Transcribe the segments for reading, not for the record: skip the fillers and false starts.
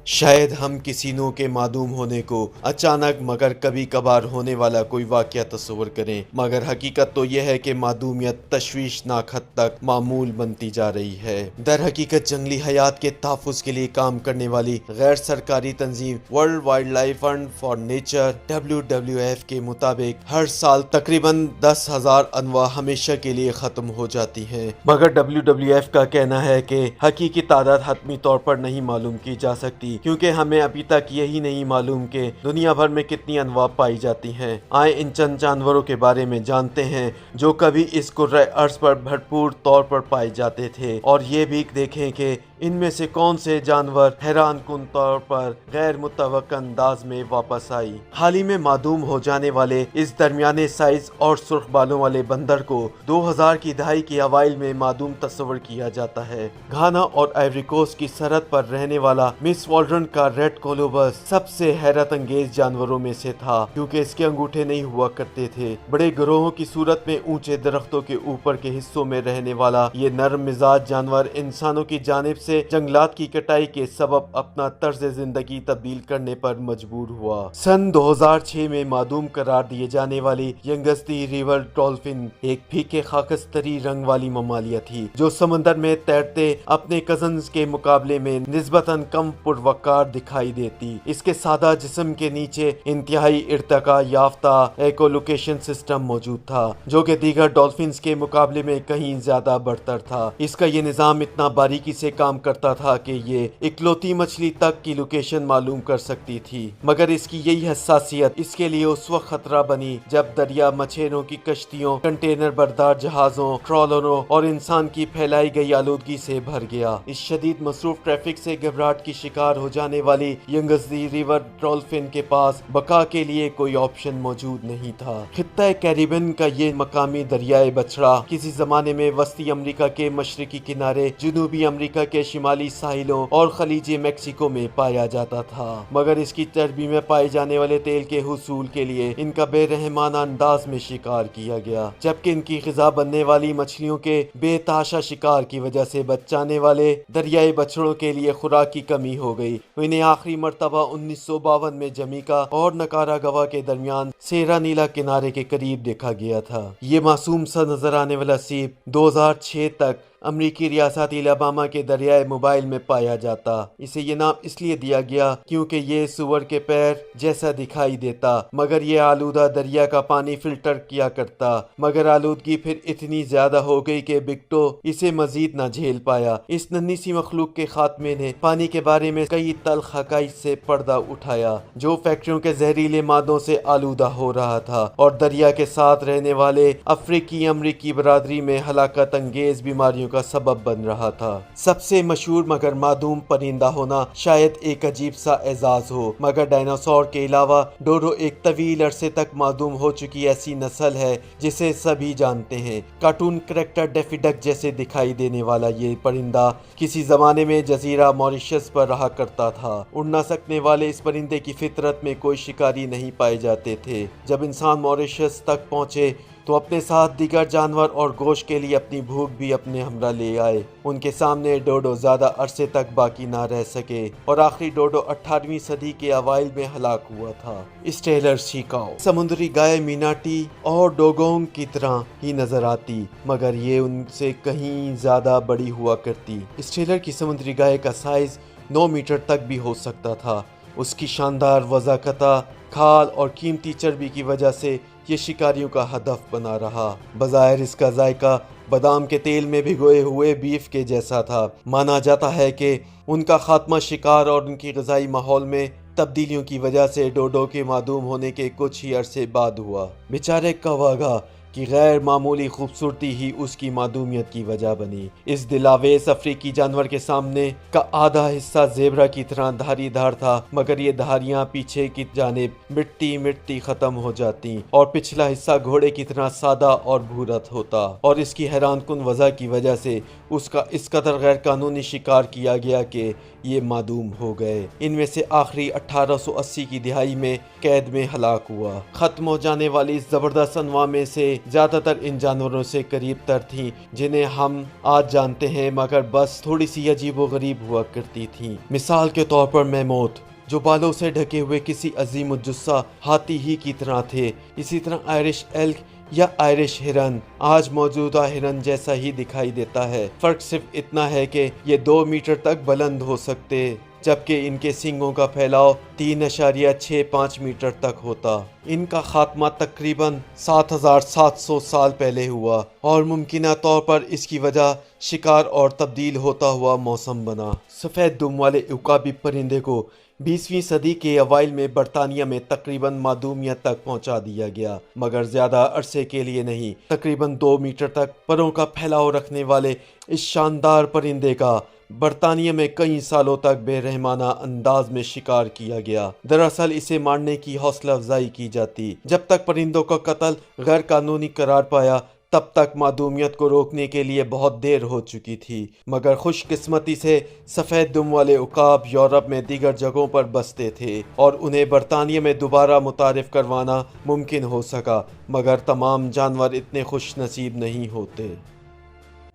شاید ہم کسی نوع کے معدوم ہونے کو اچانک مگر کبھی کبھار ہونے والا کوئی واقعہ تصور کریں، مگر حقیقت تو یہ ہے کہ معدومیت تشویشناک حد تک معمول بنتی جا رہی ہے۔ در حقیقت جنگلی حیات کے تحفظ کے لیے کام کرنے والی غیر سرکاری تنظیم World Wildlife Fund for Nature WWF کے مطابق ہر سال تقریباً 10,000 انواع ہمیشہ کے لیے ختم ہو جاتی ہیں، مگر WWF کا کہنا ہے کہ حقیقی تعداد حتمی طور پر نہیں معلوم کی جا سکتی، کیونکہ ہمیں ابھی تک یہی نہیں معلوم کہ دنیا بھر میں کتنی انواع پائی جاتی ہیں۔ آئیں ان چند جانوروں کے بارے میں جانتے ہیں جو کبھی اس کرۂ ارض پر بھرپور طور پر پائے جاتے تھے، اور یہ بھی دیکھیں کہ ان میں سے کون سے جانور حیران کن طور پر غیر متوقع انداز میں واپس آئی۔ حال ہی میں معدوم ہو جانے والے اس درمیانے سائز اور سرخ بالوں والے بندر کو 2000 کی دہائی کے اوائل میں معدوم تصور کیا جاتا ہے۔ گھانا اور آئیوری کوسٹ کی سرحد پر رہنے والا مس والڈرن کا ریڈ کولوبس سب سے حیرت انگیز جانوروں میں سے تھا، کیونکہ اس کے انگوٹھے نہیں ہوا کرتے تھے۔ بڑے گروہوں کی صورت میں اونچے درختوں کے اوپر کے حصوں میں رہنے والا یہ نرم مزاج جانور انسانوں کی جانب سے جنگلات کی کٹائی کے سبب اپنا طرز زندگی تبدیل کرنے پر مجبور ہوا۔ سن 2006 میں معدوم قرار دیے جانے والی ینگزی ریور ڈولفن ایک پھیکے خاکستری رنگ والی ممالیہ تھی جو سمندر میں تیرتے اپنے کزنز کے مقابلے میں نسبتاً کم پروقار دکھائی دیتی۔ اس کے سادہ جسم کے نیچے انتہائی ارتقا یافتہ ایکو لوکیشن سسٹم موجود تھا، جو کہ دیگر ڈولفنز کے مقابلے میں کہیں زیادہ برتر تھا۔ اس کا یہ نظام اتنا باریکی سے کام کرتا تھا کہ یہ اکلوتی مچھلی تک کی لوکیشن معلوم کر سکتی تھی، مگر اس کی یہی حساسیت اس کے لیے اس وقت خطرہ بنی جب دریا مچھیروں کی کشتیوں، کنٹینر بردار جہازوں، ٹرالروں اور انسان کی پھیلائی گئی آلودگی سے بھر گیا۔ اس شدید مصروف ٹریفک سے گھبراہٹ کی شکار ہو جانے والی ینگزی ریور ڈولفن کے پاس بقا کے لیے کوئی آپشن موجود نہیں تھا۔ خطہ کیریبین کا یہ مقامی دریائے بچڑا کسی زمانے میں وسطی امریکا کے مشرقی کنارے، جنوبی امریکا کے شمالی ساحلوں اور خلیج میکسیکو میں پایا جاتا تھا، مگر اس کی چربی میں پائے جانے والے تیل کے حصول کے لیے ان کا بے رحمانہ انداز میں شکار کیا گیا، جبکہ ان کی غذا بننے والی مچھلیوں کے بے تحاشا شکار کی وجہ سے بچ جانے والے دریائی بچڑوں کے لیے خوراک کی کمی ہو گئی۔ انہیں آخری مرتبہ 1952 میں جمیکا اور نکاراگوا کے درمیان سیرا نیلا کنارے کے قریب دیکھا گیا تھا۔ یہ معصوم سا نظر آنے والا سیپ 2006 تک امریکی ریاست الاباما کے دریائے موبائل میں پایا جاتا۔ اسے یہ نام اس لیے دیا گیا کیونکہ یہ سور کے پیر جیسا دکھائی دیتا، مگر یہ آلودہ دریا کا پانی فلٹر کیا کرتا، مگر آلودگی پھر اتنی زیادہ ہو گئی کہ بگٹو اسے مزید نہ جھیل پایا۔ اس ننھی سی مخلوق کے خاتمے نے پانی کے بارے میں کئی تلخ حقائق سے پردہ اٹھایا، جو فیکٹریوں کے زہریلے مادوں سے آلودہ ہو رہا تھا اور دریا کے ساتھ رہنے والے افریقی امریکی برادری میں ہلاکت انگیز بیماریوں کا سبب بن رہا تھا۔ سب سے مشہور مگر معدوم پرندہ ہونا شاید ایک عجیب سا اعزاز ہو، مگر ڈائناسور کے علاوہ ڈورو ایک طویل عرصے تک معدوم ہو چکی ایسی نسل ہے جسے سبھی جانتے ہیں۔ کارٹون کریکٹر ڈیفی ڈک جیسے دکھائی دینے والا یہ پرندہ کسی زمانے میں جزیرہ موریشس پر رہا کرتا تھا۔ اڑ نہ سکنے والے اس پرندے کی فطرت میں کوئی شکاری نہیں پائے جاتے تھے۔ جب انسان موریشس تک پہنچے تو اپنے ساتھ دیگر جانور اور گوشت کے لیے اپنی بھوک بھی اپنے ہمراہ لے آئے۔ ان کے سامنے ڈوڈو زیادہ عرصے تک باقی نہ رہ سکے اور آخری ڈوڈو 18ویں صدی کے اوائل میں ہلاک ہوا تھا۔ اسٹیلر سیکاؤ سمندری گائے میناٹی اور ڈوگونگ کی طرح ہی نظر آتی، مگر یہ ان سے کہیں زیادہ بڑی ہوا کرتی۔ اسٹیلر کی سمندری گائے کا سائز 9 میٹر تک بھی ہو سکتا تھا۔ اس کی شاندار وضاحت، کھال اور قیمتی چربی کی وجہ سے یہ شکاریوں کا ہدف بنا رہا۔ بظاہر اس کا ذائقہ بادام کے تیل میں بھگوئے ہوئے بیف کے جیسا تھا۔ مانا جاتا ہے کہ ان کا خاتمہ شکار اور ان کی غذائی ماحول میں تبدیلیوں کی وجہ سے ڈوڈو کے معدوم ہونے کے کچھ ہی عرصے بعد ہوا۔ بیچارے کواگا کی غیر معمولی خوبصورتی ہی اس کی معدومیت کی وجہ بنی۔ اس دلاویز افریقی جانور کے سامنے کا آدھا حصہ زیبرا کی طرح دھاری دھار تھا، مگر یہ دھاریاں پیچھے کی جانب مٹی مٹی ختم ہو جاتی اور پچھلا حصہ گھوڑے کی طرح سادہ اور بھورت ہوتا، اور اس کی حیران کن وجہ کی وجہ سے اس کا اس قدر غیر قانونی شکار کیا گیا کہ یہ معدوم ہو گئے۔ ان میں سے آخری 1880 کی دہائی میں قید میں ہلاک ہوا۔ ختم ہو جانے والی اس زبردست انواع میں سے زیادہ تر ان جانوروں سے قریب تر تھیں جنہیں ہم آج جانتے ہیں، مگر بس تھوڑی سی عجیب و غریب ہوا کرتی تھیں۔ مثال کے طور پر میموت، جو بالوں سے ڈھکے ہوئے کسی عظیم الجثہ ہاتھی ہی کی طرح تھے۔ اسی طرح آئرش ایلک یا آئرش ہرن آج موجودہ ہرن جیسا ہی دکھائی دیتا ہے، فرق صرف اتنا ہے کہ یہ 2 میٹر تک بلند ہو سکتے جبکہ ان کے سینگوں کا پھیلاؤ 3.65 میٹر تک ہوتا۔ ان کا خاتمہ تقریباً 7700 سال پہلے ہوا اور ممکنہ طور پر اس کی وجہ شکار اور تبدیل ہوتا ہوا موسم بنا۔ سفید دم والے عقابی پرندے کو 20ویں صدی کے اوائل میں برطانیہ میں تقریباً معدومیت تک پہنچا دیا گیا، مگر زیادہ عرصے کے لیے نہیں۔ تقریباً 2 میٹر تک پروں کا پھیلاؤ رکھنے والے اس شاندار پرندے کا برطانیہ میں کئی سالوں تک بے رحمانہ انداز میں شکار کیا گیا۔ دراصل اسے مارنے کی حوصلہ افزائی کی جاتی۔ جب تک پرندوں کا قتل غیر قانونی قرار پایا تب تک معدومیت کو روکنے کے لیے بہت دیر ہو چکی تھی، مگر خوش قسمتی سے سفید دم والے عقاب یورپ میں دیگر جگہوں پر بستے تھے اور انہیں برطانیہ میں دوبارہ متعارف کروانا ممکن ہو سکا، مگر تمام جانور اتنے خوش نصیب نہیں ہوتے۔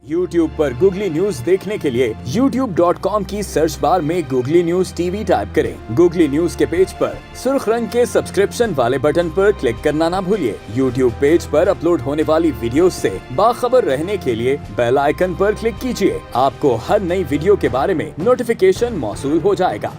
YouTube پر گوگلی نیوز دیکھنے کے لیے youtube.com کی سرچ بار میں googly news T V type کریں۔ گوگلی نیوز کے پیج پر سرخ رنگ کے سبسکرپشن والے بٹن پر کلک کرنا نہ بھولیے۔ YouTube پیج پر اپلوڈ ہونے والی ویڈیوز سے باخبر رہنے کے لیے بیل آئیکن پر کلک کیجیے۔ آپ کو ہر نئی ویڈیو کے بارے میں نوٹیفیکیشن موصول ہو جائے گا۔